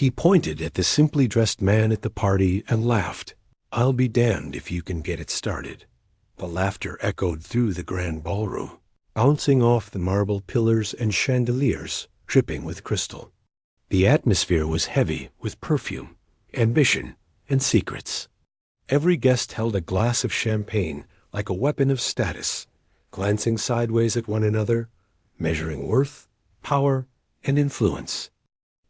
He pointed at the simply dressed man at the party and laughed. "I'll be damned if you can get it started." The laughter echoed through the grand ballroom, bouncing off the marble pillars and chandeliers dripping with crystal. The atmosphere was heavy with perfume, ambition, and secrets. Every guest held a glass of champagne like a weapon of status, glancing sideways at one another, measuring worth, power, and influence.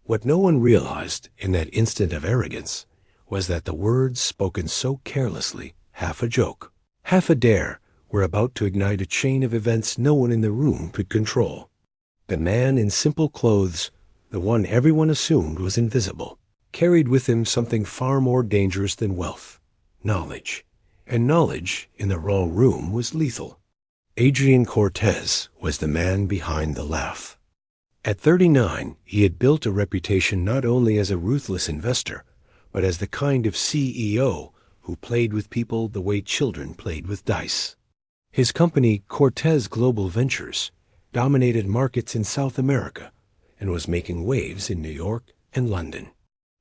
What no one realized in that instant of arrogance was that the words spoken so carelessly, half a joke, half a dare, were about to ignite a chain of events no one in the room could control. The man in simple clothes, the one everyone assumed was invisible, carried with him something far more dangerous than wealth: knowledge. And knowledge in the wrong room was lethal. Adrian Cortez was the man behind the laugh. At 39, he had built a reputation not only as a ruthless investor, but as the kind of CEO who played with people the way children played with dice. His company, Cortez Global Ventures, dominated markets in South America and was making waves in New York and London.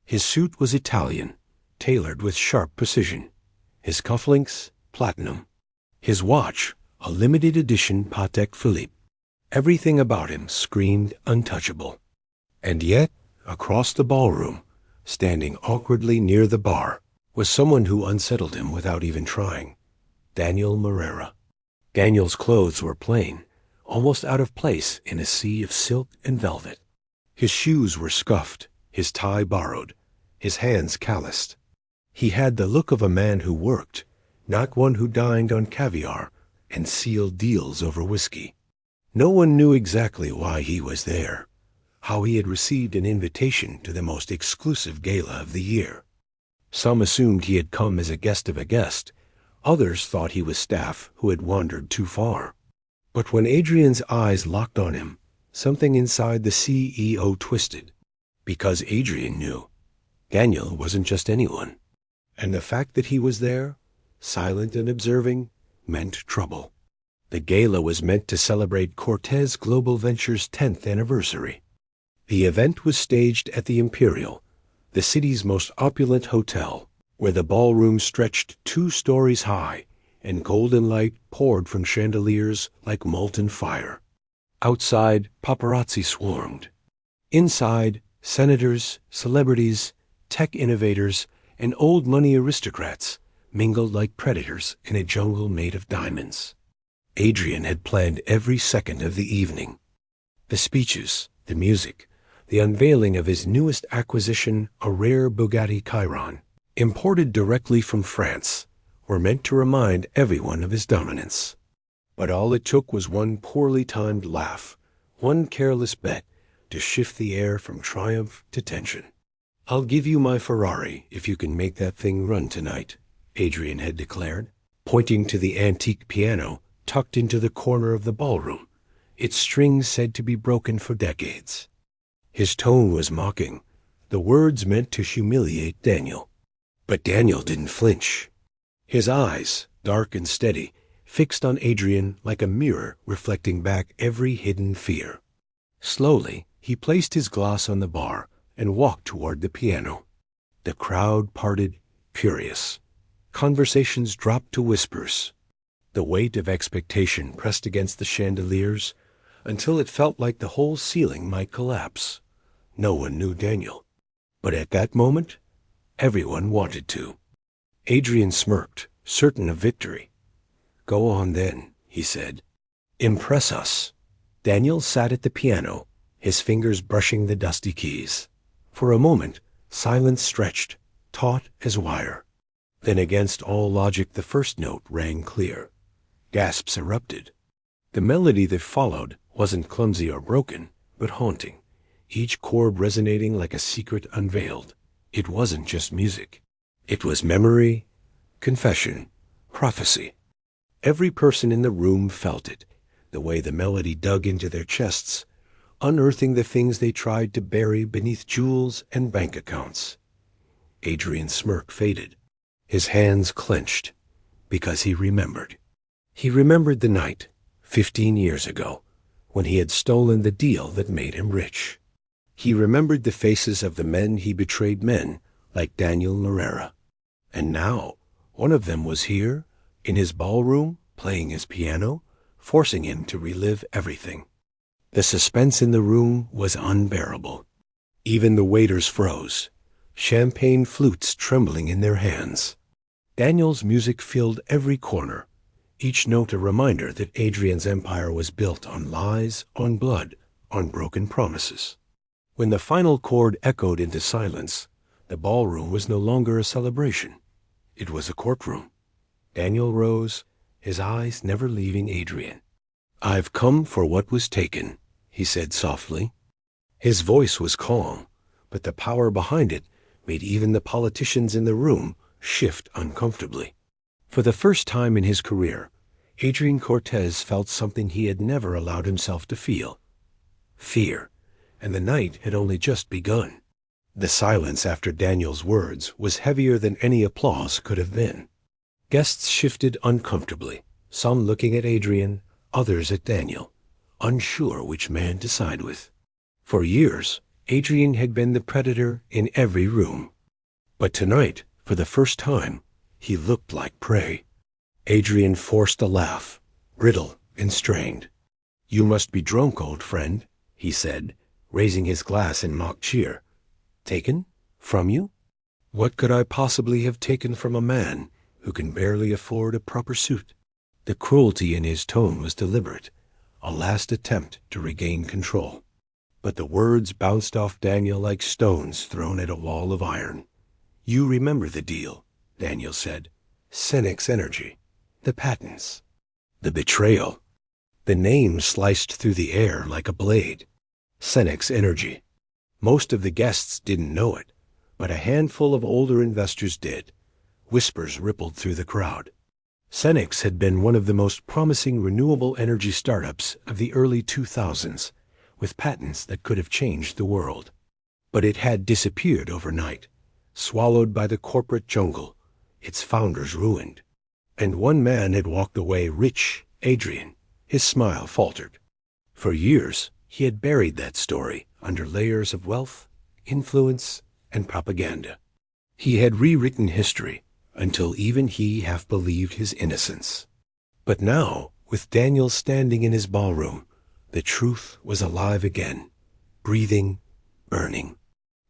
His suit was Italian, tailored with sharp precision. His cufflinks, platinum. His watch, a limited edition Patek Philippe. Everything about him screamed untouchable. And yet, across the ballroom, standing awkwardly near the bar, was someone who unsettled him without even trying: Daniel Moreira. Daniel's clothes were plain, almost out of place in a sea of silk and velvet. His shoes were scuffed, his tie borrowed, his hands calloused. He had the look of a man who worked, not one who dined on caviar and sealed deals over whiskey. No one knew exactly why he was there, how he had received an invitation to the most exclusive gala of the year. Some assumed he had come as a guest of a guest. Others thought he was staff who had wandered too far. But when Adrian's eyes locked on him, something inside the CEO twisted, because Adrian knew Daniel wasn't just anyone. And the fact that he was there, silent and observing, meant trouble. The gala was meant to celebrate Cortez Global Ventures' 10th anniversary. The event was staged at the Imperial, the city's most opulent hotel, where the ballroom stretched 2 stories high and golden light poured from chandeliers like molten fire. Outside, paparazzi swarmed. Inside, senators, celebrities, tech innovators, and old money aristocrats mingled like predators in a jungle made of diamonds. Adrian had planned every second of the evening. The speeches, the music, the unveiling of his newest acquisition, a rare Bugatti Chiron, imported directly from France, were meant to remind everyone of his dominance. But all it took was one poorly timed laugh, one careless bet, to shift the air from triumph to tension. "I'll give you my Ferrari if you can make that thing run tonight," Adrian had declared, pointing to the antique piano tucked into the corner of the ballroom, its strings said to be broken for decades. His tone was mocking, the words meant to humiliate Daniel. But Daniel didn't flinch. His eyes, dark and steady, fixed on Adrian like a mirror reflecting back every hidden fear. Slowly, he placed his glass on the bar and walked toward the piano. The crowd parted, curious. Conversations dropped to whispers. The weight of expectation pressed against the chandeliers until it felt like the whole ceiling might collapse. No one knew Daniel. But at that moment, everyone wanted to. Adrian smirked, certain of victory. "Go on then," he said. "Impress us." Daniel sat at the piano, his fingers brushing the dusty keys. For a moment, silence stretched, taut as wire. Then against all logic the first note rang clear. Gasps erupted. The melody that followed wasn't clumsy or broken, but haunting, each chord resonating like a secret unveiled. It wasn't just music. It was memory, confession, prophecy. Every person in the room felt it, the way the melody dug into their chests, unearthing the things they tried to bury beneath jewels and bank accounts. Adrian's smirk faded. His hands clenched, because he remembered. He remembered the night, 15 years ago, when he had stolen the deal that made him rich. He remembered the faces of the men he betrayed, men like Daniel Larrera. And now, one of them was here, in his ballroom, playing his piano, forcing him to relive everything. The suspense in the room was unbearable. Even the waiters froze, champagne flutes trembling in their hands. Daniel's music filled every corner, each note a reminder that Adrian's empire was built on lies, on blood, on broken promises. When the final chord echoed into silence, the ballroom was no longer a celebration. It was a courtroom. Daniel rose, his eyes never leaving Adrian. "I've come for what was taken," he said softly. His voice was calm, but the power behind it made even the politicians in the room shift uncomfortably. For the first time in his career, Adrian Cortez felt something he had never allowed himself to feel: fear. And the night had only just begun. The silence after Daniel's words was heavier than any applause could have been. Guests shifted uncomfortably, some looking at Adrian, others at Daniel, unsure which man to side with. For years, Adrian had been the predator in every room. But tonight, for the first time, he looked like prey. Adrian forced a laugh, brittle and strained. "You must be drunk, old friend," he said, raising his glass in mock cheer. "Taken? From you? What could I possibly have taken from a man who can barely afford a proper suit?" The cruelty in his tone was deliberate, a last attempt to regain control. But the words bounced off Daniel like stones thrown at a wall of iron. "You remember the deal," Daniel said. "Senex Energy. The patents. The betrayal." The name sliced through the air like a blade. Senex Energy. Most of the guests didn't know it, but a handful of older investors did. Whispers rippled through the crowd. Senex had been one of the most promising renewable energy startups of the early 2000s, with patents that could have changed the world. But it had disappeared overnight, swallowed by the corporate jungle, its founders ruined. And one man had walked away rich, Adrian. His smile faltered. For years, he had buried that story under layers of wealth, influence, and propaganda. He had rewritten history until even he half believed his innocence. But now, with Daniel standing in his ballroom, the truth was alive again, breathing, burning.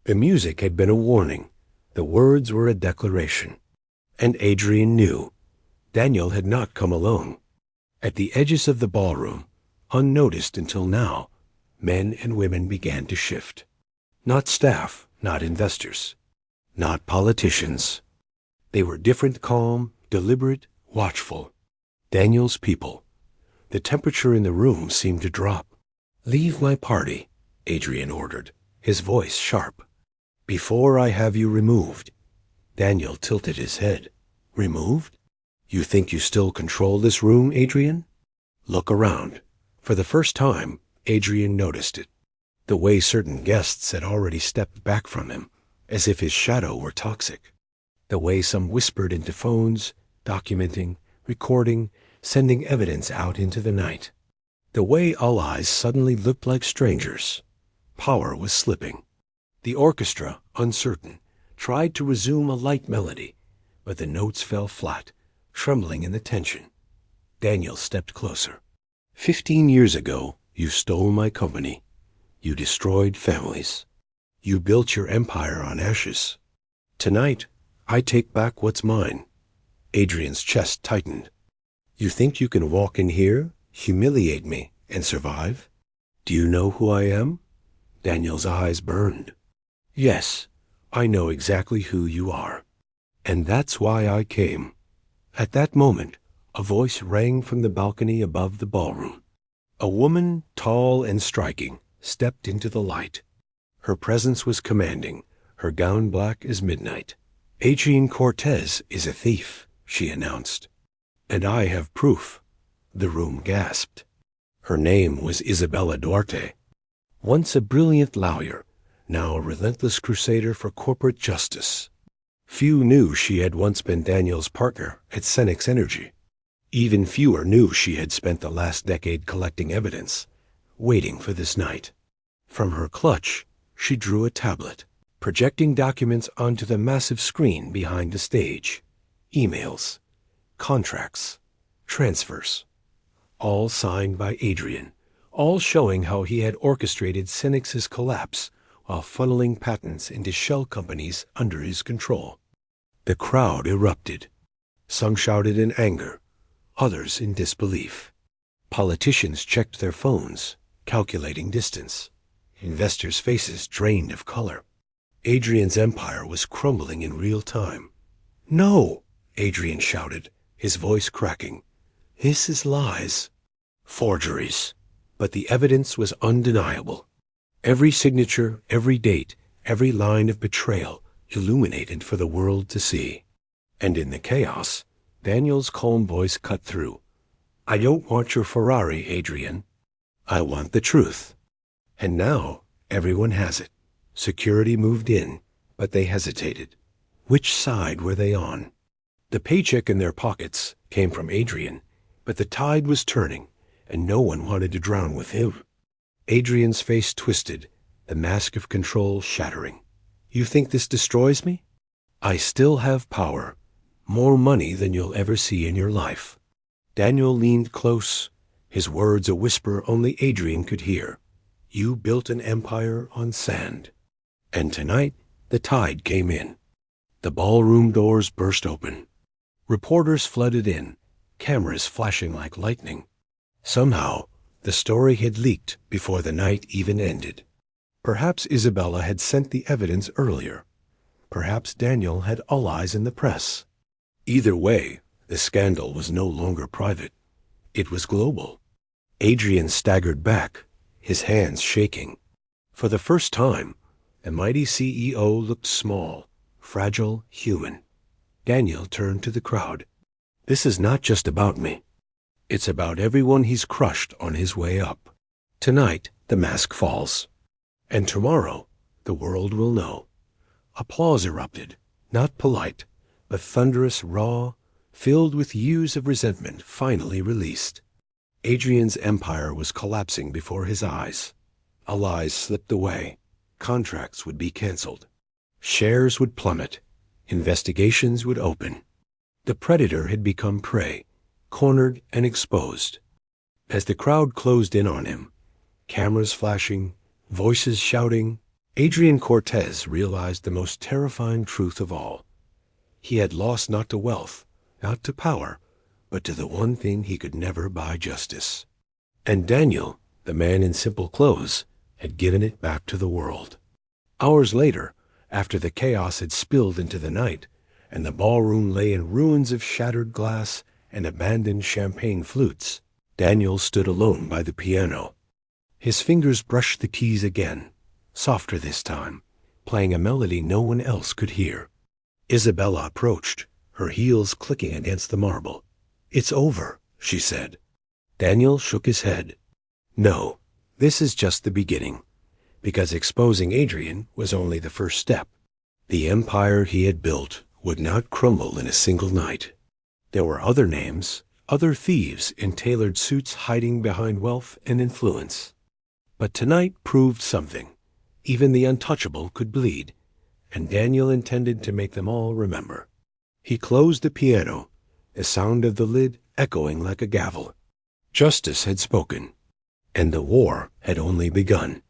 The music had been a warning. The words were a declaration. And Adrian knew. Daniel had not come alone. At the edges of the ballroom, unnoticed until now, men and women began to shift. Not staff, not investors, not politicians. They were different, calm, deliberate, watchful. Daniel's people. The temperature in the room seemed to drop. "Leave my party," Adrian ordered, his voice sharp. "Before I have you removed." Daniel tilted his head. "Removed? You think you still control this room, Adrian?" "Look around." For the first time, Adrian noticed it. The way certain guests had already stepped back from him, as if his shadow were toxic. The way some whispered into phones, documenting, recording, sending evidence out into the night. The way all eyes suddenly looked like strangers. Power was slipping. The orchestra, uncertain, tried to resume a light melody, but the notes fell flat, trembling in the tension. Daniel stepped closer. 15 years ago, you stole my company. You destroyed families. You built your empire on ashes. Tonight, I take back what's mine." Adrian's chest tightened. "You think you can walk in here, humiliate me, and survive? Do you know who I am?" Daniel's eyes burned. "Yes, I know exactly who you are. And that's why I came." At that moment, a voice rang from the balcony above the ballroom. A woman, tall and striking, stepped into the light. Her presence was commanding, her gown black as midnight. "Adrian Cortez is a thief," she announced. "And I have proof." The room gasped. Her name was Isabella Duarte. Once a brilliant lawyer, now a relentless crusader for corporate justice. Few knew she had once been Daniel's partner at Senex Energy. Even fewer knew she had spent the last decade collecting evidence, waiting for this night. From her clutch, She drew a tablet, projecting documents onto the massive screen behind the stage. Emails, contracts, transfers, all signed by Adrian, all showing how he had orchestrated Synix's collapse while funneling patents into shell companies under his control. The crowd erupted. Some shouted in anger, others in disbelief. Politicians checked their phones, calculating distance. Investors' faces drained of color. Adrian's empire was crumbling in real time. "No!" Adrian shouted, his voice cracking. "This is lies. Forgeries." But the evidence was undeniable. Every signature, every date, every line of betrayal illuminated for the world to see. And in the chaos, Daniel's calm voice cut through. "I don't want your Ferrari, Adrian. I want the truth." And now everyone has it. Security moved in, but they hesitated. Which side were they on? The paycheck in their pockets came from Adrian, but the tide was turning, and no one wanted to drown with him. Adrian's face twisted, the mask of control shattering. "You think this destroys me? I still have power, more money than you'll ever see in your life." Daniel leaned close, his words a whisper only Adrian could hear. "You built an empire on sand." And tonight, the tide came in. The ballroom doors burst open. Reporters flooded in, cameras flashing like lightning. Somehow, the story had leaked before the night even ended. Perhaps Isabella had sent the evidence earlier. Perhaps Daniel had allies in the press. Either way, the scandal was no longer private. It was global. Adrian staggered back, his hands shaking. For the first time, the mighty CEO looked small, fragile, human. Daniel turned to the crowd. "This is not just about me. It's about everyone he's crushed on his way up. Tonight, the mask falls. And tomorrow, the world will know." Applause erupted, not polite, but thunderous, raw, filled with years of resentment finally released. Adrian's empire was collapsing before his eyes. Allies slipped away. Contracts would be canceled. Shares would plummet. Investigations would open. The predator had become prey, cornered and exposed. As the crowd closed in on him, cameras flashing, voices shouting, Adrian Cortez realized the most terrifying truth of all. He had lost not to wealth, not to power, but to the one thing he could never buy: justice. And Daniel, the man in simple clothes, had given it back to the world. Hours later, after the chaos had spilled into the night, and the ballroom lay in ruins of shattered glass and abandoned champagne flutes, Daniel stood alone by the piano. His fingers brushed the keys again, softer this time, playing a melody no one else could hear. Isabella approached, her heels clicking against the marble. "It's over," she said. Daniel shook his head. "No, this is just the beginning," because exposing Adrian was only the first step. The empire he had built would not crumble in a single night. There were other names, other thieves in tailored suits hiding behind wealth and influence. But tonight proved something. Even the untouchable could bleed, and Daniel intended to make them all remember. He closed the piano, the sound of the lid echoing like a gavel. Justice had spoken, and the war had only begun.